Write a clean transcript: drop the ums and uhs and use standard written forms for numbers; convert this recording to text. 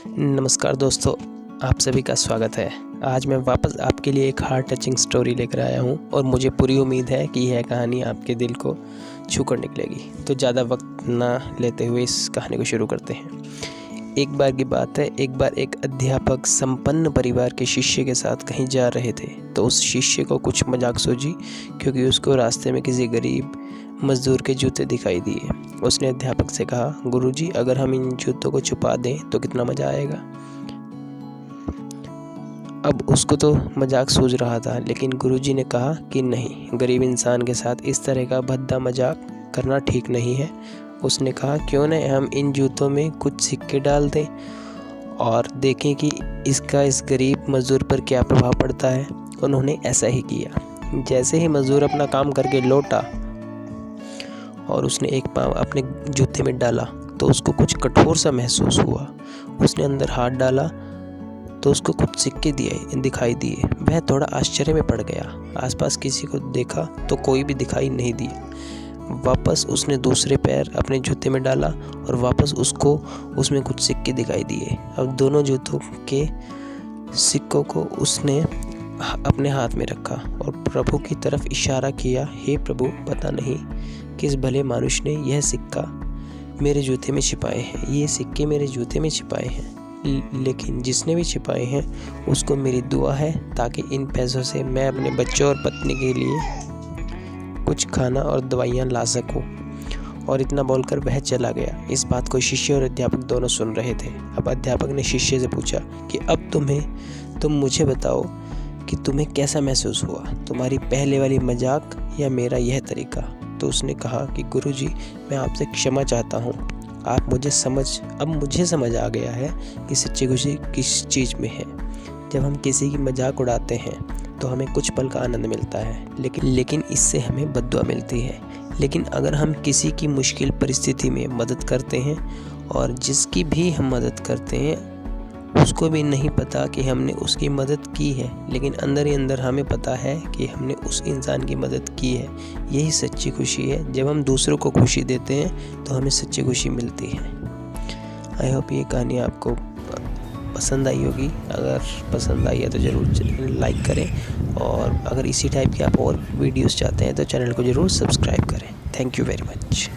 नमस्कार दोस्तों, आप सभी का स्वागत है। आज मैं वापस आपके लिए एक हार्ट टचिंग स्टोरी लेकर आया हूं और मुझे पूरी उम्मीद है कि यह कहानी आपके दिल को छू कर निकलेगी। तो ज़्यादा वक्त ना लेते हुए इस कहानी को शुरू करते हैं। एक बार की बात है, एक बार एक अध्यापक संपन्न परिवार के शिष्य के साथ कहीं जा रहे थे। तो उस शिष्य को कुछ मजाक सूझी, क्योंकि उसको रास्ते में किसी गरीब मजदूर के जूते दिखाई दिए। उसने अध्यापक से कहा, गुरुजी, अगर हम इन जूतों को छुपा दें तो कितना मज़ा आएगा। अब उसको तो मजाक सूझ रहा था, लेकिन गुरुजी ने कहा कि नहीं, गरीब इंसान के साथ इस तरह का भद्दा मजाक करना ठीक नहीं है। उसने कहा, क्यों न हम इन जूतों में कुछ सिक्के डाल दें और देखें कि इसका इस गरीब मजदूर पर क्या प्रभाव पड़ता है। उन्होंने ऐसा ही किया। जैसे ही मजदूर अपना काम करके लौटा और उसने एक पाँव अपने जूते में डाला तो उसको कुछ कठोर सा महसूस हुआ। उसने अंदर हाथ डाला तो उसको कुछ सिक्के दिखाई दिए। वह थोड़ा आश्चर्य में पड़ गया। आसपास किसी को देखा तो कोई भी दिखाई नहीं दिया। वापस उसने दूसरे पैर अपने जूते में डाला और वापस उसको उसमें कुछ सिक्के दिखाई दिए। अब दोनों जूतों के सिक्कों को उसने अपने हाथ में रखा और प्रभु की तरफ इशारा किया, हे प्रभु, पता नहीं किस भले मनुष्य ने यह सिक्का मेरे जूते में छिपाए हैं, ये सिक्के मेरे जूते में छिपाए हैं, लेकिन जिसने भी छिपाए हैं उसको मेरी दुआ है ताकि इन पैसों से मैं अपने बच्चों और पत्नी के लिए कुछ खाना और दवाइयाँ ला सकूं। और इतना बोलकर वह चला गया। इस बात को शिष्य और अध्यापक दोनों सुन रहे थे। अब अध्यापक ने शिष्य से पूछा कि अब तुम मुझे बताओ कि तुम्हें कैसा महसूस हुआ, तुम्हारी पहले वाली मजाक या मेरा यह तरीका। तो उसने कहा कि गुरुजी, मैं आपसे क्षमा चाहता हूँ। अब मुझे समझ आ गया है कि सच्ची खुशी किस चीज़ में है। जब हम किसी की मजाक उड़ाते हैं तो हमें कुछ पल का आनंद मिलता है, लेकिन इससे हमें बद्दुआ मिलती है। लेकिन अगर हम किसी की मुश्किल परिस्थिति में मदद करते हैं और जिसकी भी हम मदद करते हैं उसको भी नहीं पता कि हमने उसकी मदद की है, लेकिन अंदर ही अंदर हमें पता है कि हमने उस इंसान की मदद की है, यही सच्ची खुशी है। जब हम दूसरों को खुशी देते हैं तो हमें सच्ची खुशी मिलती है। आई होप ये कहानी आपको पसंद आई होगी। अगर पसंद आई है तो ज़रूर लाइक करें, और अगर इसी टाइप के आप और वीडियोस चाहते हैं तो चैनल को ज़रूर सब्सक्राइब करें। Thank you very much.